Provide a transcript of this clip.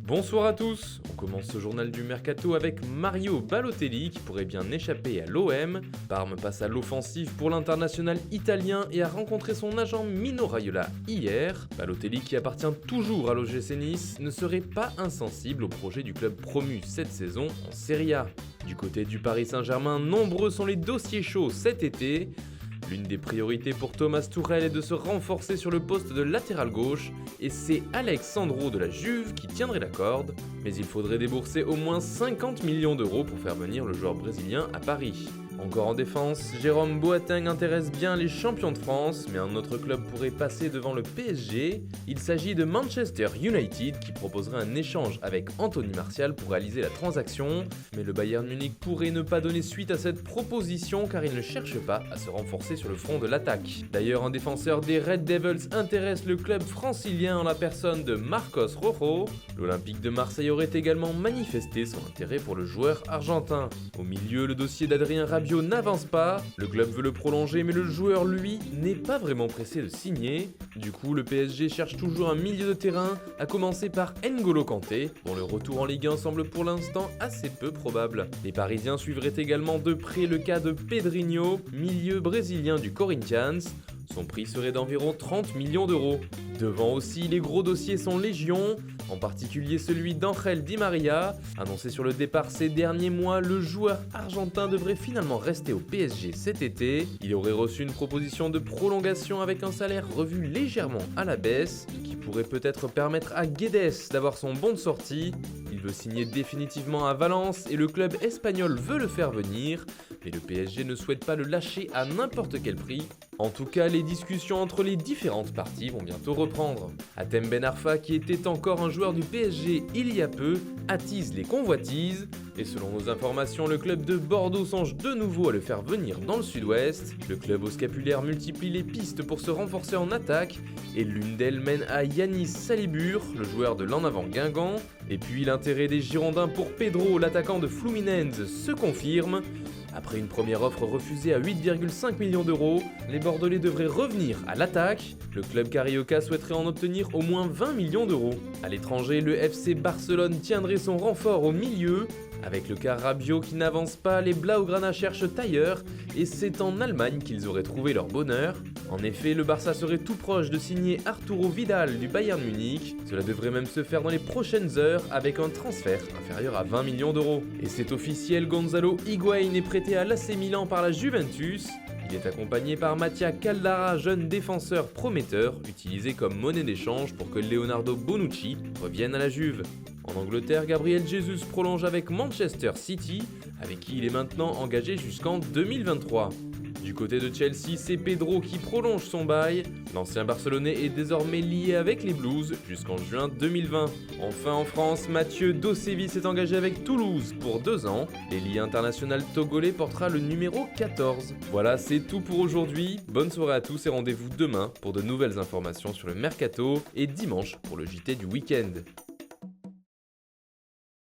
Bonsoir à tous, on commence ce journal du Mercato avec Mario Balotelli qui pourrait bien échapper à l'OM. Parme passe à l'offensive pour l'international italien et a rencontré son agent Mino Raiola hier. Balotelli, qui appartient toujours à l'OGC Nice, ne serait pas insensible au projet du club promu cette saison en Serie A. Du côté du Paris Saint-Germain, nombreux sont les dossiers chauds cet été. L'une des priorités pour Thomas Tuchel est de se renforcer sur le poste de latéral gauche, et c'est Alex Sandro de la Juve qui tiendrait la corde, mais il faudrait débourser au moins 50 millions d'euros pour faire venir le joueur brésilien à Paris. Encore en défense, Jérôme Boateng intéresse bien les champions de France, mais un autre club pourrait passer devant le PSG. Il s'agit de Manchester United qui proposerait un échange avec Anthony Martial pour réaliser la transaction, mais le Bayern Munich pourrait ne pas donner suite à cette proposition car il ne cherche pas à se renforcer sur le front de l'attaque. D'ailleurs, un défenseur des Red Devils intéresse le club francilien en la personne de Marcos Rojo. L'Olympique de Marseille aurait également manifesté son intérêt pour le joueur argentin. Au milieu, le dossier d'Adrien Rabiot n'avance pas, le club veut le prolonger mais le joueur lui n'est pas vraiment pressé de signer. Du coup le PSG cherche toujours un milieu de terrain, à commencer par N'Golo Kanté, dont le retour en Ligue 1 semble pour l'instant assez peu probable. Les Parisiens suivraient également de près le cas de Pedrinho, milieu brésilien du Corinthians. Son prix serait d'environ 30 millions d'euros. Devant aussi, les gros dossiers sont légion, en particulier celui d'Angel Di Maria. Annoncé sur le départ ces derniers mois, le joueur argentin devrait finalement rester au PSG cet été. Il aurait reçu une proposition de prolongation avec un salaire revu légèrement à la baisse, qui pourrait peut-être permettre à Guedes d'avoir son bon de sortie. Il veut signer définitivement à Valence et le club espagnol veut le faire venir, mais le PSG ne souhaite pas le lâcher à n'importe quel prix. En tout cas, les discussions entre les différentes parties vont bientôt reprendre. Hatem Ben Arfa, qui était encore un joueur du PSG il y a peu, attise les convoitises. Et selon nos informations, le club de Bordeaux songe de nouveau à le faire venir dans le sud-ouest. Le club au scapulaire multiplie les pistes pour se renforcer en attaque, et l'une d'elles mène à Yanis Salibur, le joueur de l'en avant Guingamp. Et puis l'intérêt des Girondins pour Pedro, l'attaquant de Fluminense, se confirme. Après une première offre refusée à 8,5 millions d'euros, les Bordelais devraient revenir à l'attaque. Le club carioca souhaiterait en obtenir au moins 20 millions d'euros. À l'étranger, le FC Barcelone tiendrait son renfort au milieu. Avec le cas Rabiot qui n'avance pas, les Blaugrana cherchent ailleurs, et c'est en Allemagne qu'ils auraient trouvé leur bonheur. En effet, le Barça serait tout proche de signer Arturo Vidal du Bayern Munich. Cela devrait même se faire dans les prochaines heures avec un transfert inférieur à 20 millions d'euros. Et c'est officiel, Gonzalo Higuaín est prêté à l'AC Milan par la Juventus. Il est accompagné par Mattia Caldara, jeune défenseur prometteur, utilisé comme monnaie d'échange pour que Leonardo Bonucci revienne à la Juve. En Angleterre, Gabriel Jesus prolonge avec Manchester City, avec qui il est maintenant engagé jusqu'en 2023. Du côté de Chelsea, c'est Pedro qui prolonge son bail. L'ancien Barcelonais est désormais lié avec les Blues jusqu'en juin 2020. Enfin en France, Mathieu Dosevi s'est engagé avec Toulouse pour 2 ans. L'ailier international togolais portera le numéro 14. Voilà, c'est tout pour aujourd'hui. Bonne soirée à tous et rendez-vous demain pour de nouvelles informations sur le Mercato et dimanche pour le JT du week-end.